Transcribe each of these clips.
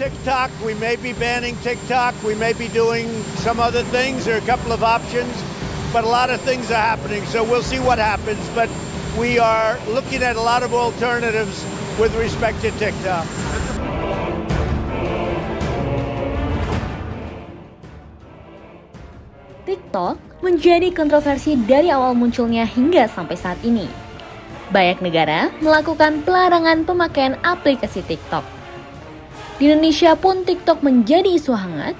TikTok. We may be banning TikTok. We may be doing some other things. There are a couple of options, but a lot of things are happening. So we'll see what happens. But we are looking at a lot of alternatives with respect to TikTok. TikTok menjadi kontroversi dari awal munculnya hingga sampai saat ini. Banyak negara melakukan pelarangan pemakaian aplikasi TikTok. Di Indonesia pun TikTok menjadi isu hangat,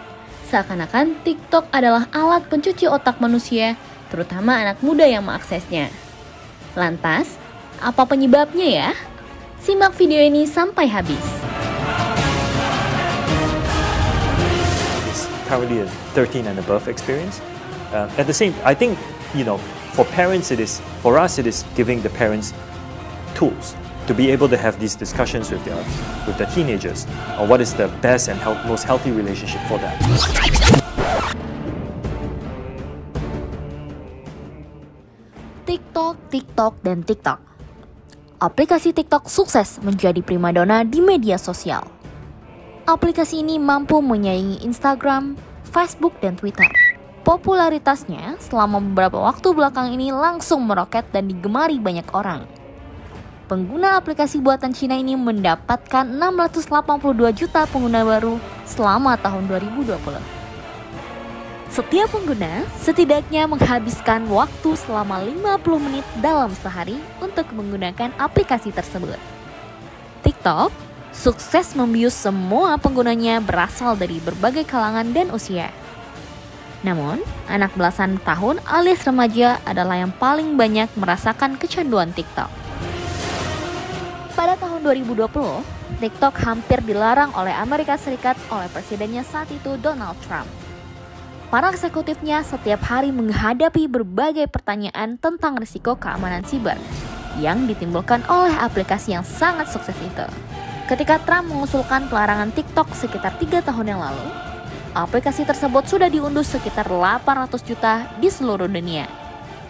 seakan-akan TikTok adalah alat pencuci otak manusia, terutama anak muda yang mengaksesnya. Lantas, apa penyebabnya ya? Simak video ini sampai habis. It's currently a 13 and above experience. At the same, I think, for parents for us it is giving the parents tools to be able to have these discussions with the teenagers on what is the best and most healthy relationship for them. TikTok, dan TikTok. Aplikasi TikTok sukses menjadi primadona di media sosial. Aplikasi ini mampu menyaingi Instagram, Facebook, dan Twitter. Popularitasnya selama beberapa waktu belakang ini langsung meroket dan digemari banyak orang. Pengguna aplikasi buatan Cina ini mendapatkan 682 juta pengguna baru selama tahun 2020. Setiap pengguna setidaknya menghabiskan waktu selama 50 menit dalam sehari untuk menggunakan aplikasi tersebut. TikTok sukses membius semua penggunanya berasal dari berbagai kalangan dan usia. Namun, anak belasan tahun alias remaja adalah yang paling banyak merasakan kecanduan TikTok. Pada tahun 2020, TikTok hampir dilarang oleh Amerika Serikat oleh presidennya saat itu Donald Trump. Para eksekutifnya setiap hari menghadapi berbagai pertanyaan tentang risiko keamanan siber yang ditimbulkan oleh aplikasi yang sangat sukses itu. Ketika Trump mengusulkan pelarangan TikTok sekitar 3 tahun yang lalu, aplikasi tersebut sudah diunduh sekitar 800 juta di seluruh dunia.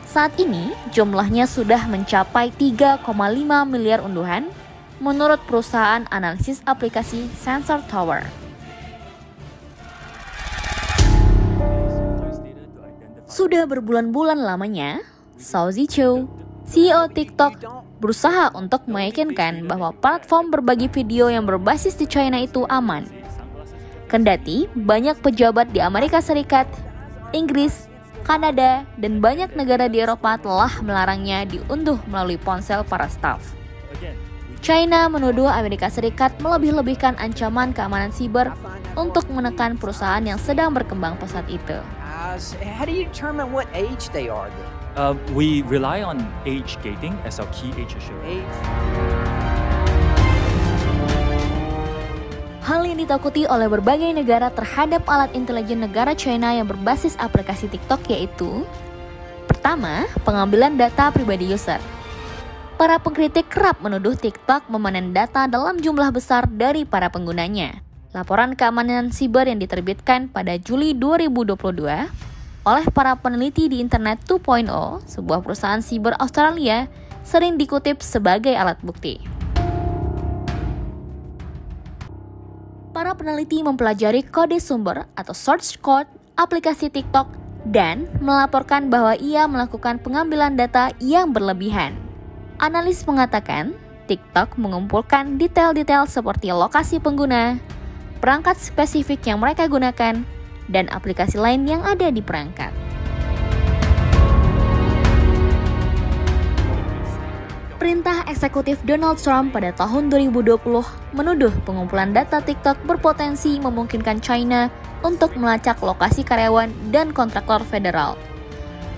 Saat ini, jumlahnya sudah mencapai 3,5 miliar unduhan menurut perusahaan analisis aplikasi Sensor Tower. Sudah berbulan-bulan lamanya, Shou Ziqiu, CEO TikTok, berusaha untuk meyakinkan bahwa platform berbagi video yang berbasis di China itu aman. Kendati banyak pejabat di Amerika Serikat, Inggris, Kanada, dan banyak negara di Eropa telah melarangnya diunduh melalui ponsel para staf. China menuduh Amerika Serikat melebih-lebihkan ancaman keamanan siber untuk menekan perusahaan yang sedang berkembang pesat itu. How do you determine what age they are? We rely on age gating as our key age assurance. Hal yang ditakuti oleh berbagai negara terhadap alat intelijen negara China yang berbasis aplikasi TikTok yaitu: pertama, pengambilan data pribadi user. Para pengkritik kerap menuduh TikTok memanen data dalam jumlah besar dari para penggunanya. Laporan keamanan siber yang diterbitkan pada Juli 2022 oleh para peneliti di Internet 2.0, sebuah perusahaan siber Australia, sering dikutip sebagai alat bukti. Para peneliti mempelajari kode sumber atau source code aplikasi TikTok dan melaporkan bahwa ia melakukan pengambilan data yang berlebihan. Analis mengatakan, TikTok mengumpulkan detail-detail seperti lokasi pengguna, perangkat spesifik yang mereka gunakan, dan aplikasi lain yang ada di perangkat. Perintah eksekutif Donald Trump pada tahun 2020 menuduh pengumpulan data TikTok berpotensi memungkinkan China untuk melacak lokasi karyawan dan kontraktor federal.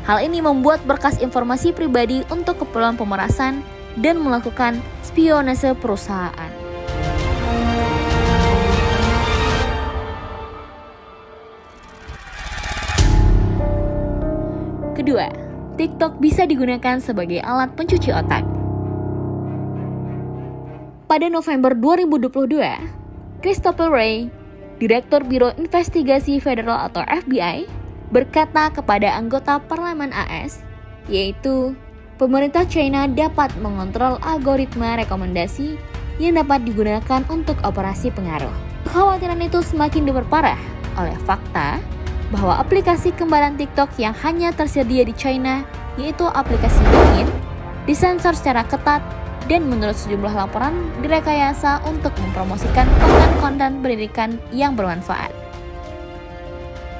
Hal ini membuat berkas informasi pribadi untuk keperluan pemerasan dan melakukan spionase perusahaan. Kedua, TikTok bisa digunakan sebagai alat pencuci otak. Pada November 2022, Christopher Wray, Direktur Biro Investigasi Federal atau FBI, berkata kepada anggota Parlemen AS, yaitu pemerintah China dapat mengontrol algoritma rekomendasi yang dapat digunakan untuk operasi pengaruh. Kekhawatiran itu semakin diperparah oleh fakta bahwa aplikasi kembaran TikTok yang hanya tersedia di China, yaitu aplikasi Douyin, disensor secara ketat dan menurut sejumlah laporan direkayasa untuk mempromosikan konten-konten pendidikan yang bermanfaat.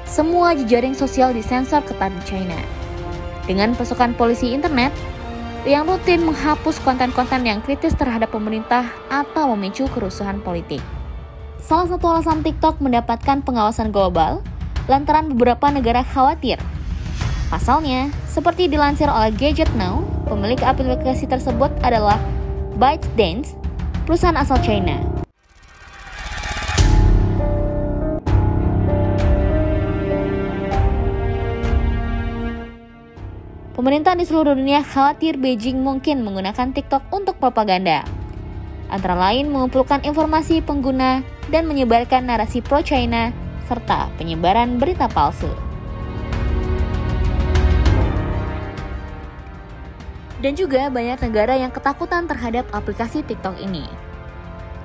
Semua jejaring sosial disensor ketat di China, dengan pasukan polisi internet yang rutin menghapus konten-konten yang kritis terhadap pemerintah atau memicu kerusuhan politik. Salah satu alasan TikTok mendapatkan pengawasan global lantaran beberapa negara khawatir. Pasalnya, seperti dilansir oleh Gadget Now, pemilik aplikasi tersebut adalah ByteDance, perusahaan asal China. Pemerintah di seluruh dunia khawatir Beijing mungkin menggunakan TikTok untuk propaganda, antara lain mengumpulkan informasi pengguna dan menyebarkan narasi pro-China serta penyebaran berita palsu. Dan juga banyak negara yang ketakutan terhadap aplikasi TikTok ini.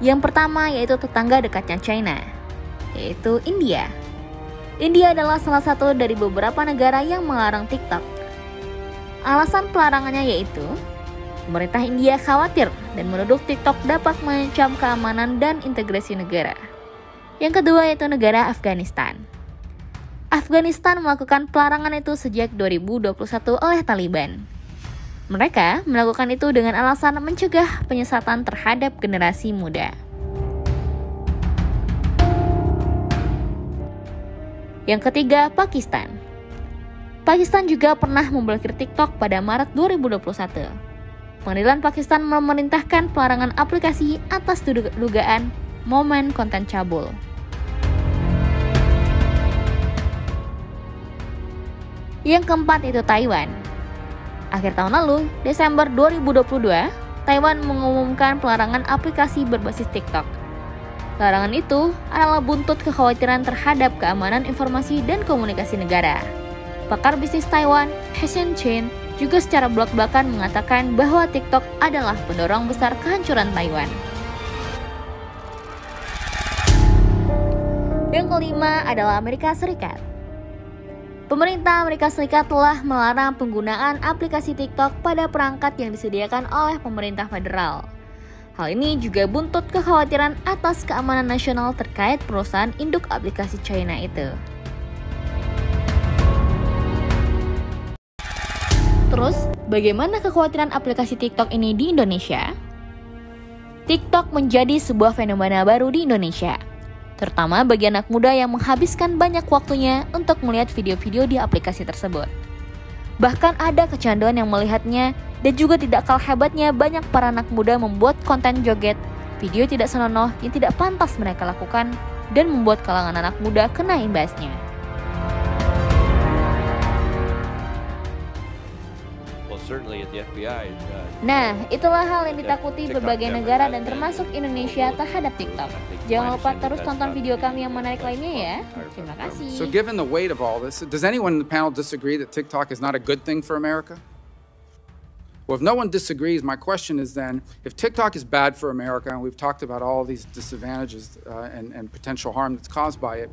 Yang pertama yaitu tetangga dekatnya China, yaitu India. India adalah salah satu dari beberapa negara yang melarang TikTok. Alasan pelarangannya yaitu pemerintah India khawatir dan menuduh TikTok dapat mengancam keamanan dan integrasi negara. Yang kedua yaitu negara Afghanistan. Afghanistan melakukan pelarangan itu sejak 2021 oleh Taliban. Mereka melakukan itu dengan alasan mencegah penyesatan terhadap generasi muda. Yang ketiga, Pakistan. Pakistan juga pernah memblokir TikTok pada Maret 2021. Pengadilan Pakistan memerintahkan pelarangan aplikasi atas dugaan momen konten cabul. Yang keempat itu Taiwan. Akhir tahun lalu, Desember 2022, Taiwan mengumumkan pelarangan aplikasi berbasis TikTok. Larangan itu adalah buntut kekhawatiran terhadap keamanan informasi dan komunikasi negara. Pakar bisnis Taiwan, Heshen Chen, juga secara blak-blakan mengatakan bahwa TikTok adalah pendorong besar kehancuran Taiwan. Yang kelima adalah Amerika Serikat. Pemerintah Amerika Serikat telah melarang penggunaan aplikasi TikTok pada perangkat yang disediakan oleh pemerintah federal. Hal ini juga buntut kekhawatiran atas keamanan nasional terkait perusahaan induk aplikasi China itu. Terus, bagaimana kekhawatiran aplikasi TikTok ini di Indonesia? TikTok menjadi sebuah fenomena baru di Indonesia, terutama bagi anak muda yang menghabiskan banyak waktunya untuk melihat video-video di aplikasi tersebut. Bahkan ada kecanduan yang melihatnya, dan juga tidak kalah hebatnya banyak para anak muda membuat konten joget, video tidak senonoh yang tidak pantas mereka lakukan, dan membuat kalangan anak muda kena imbasnya. Nah, itulah hal yang ditakuti berbagai negara dan termasuk Indonesia terhadap TikTok. Jangan lupa terus tonton video kami yang menarik lainnya ya. Terima kasih. So given the weight of all this, does anyone in the panel disagree that TikTok is not a good thing for America? Well, if no one disagrees, my question is then, if TikTok is bad for America, and we've talked about all these disadvantages and potential harm that's caused by it,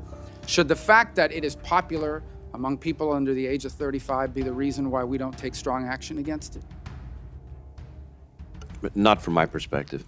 should the fact that it is popular among people under the age of 35 be the reason why we don't take strong action against it? Not from my perspective.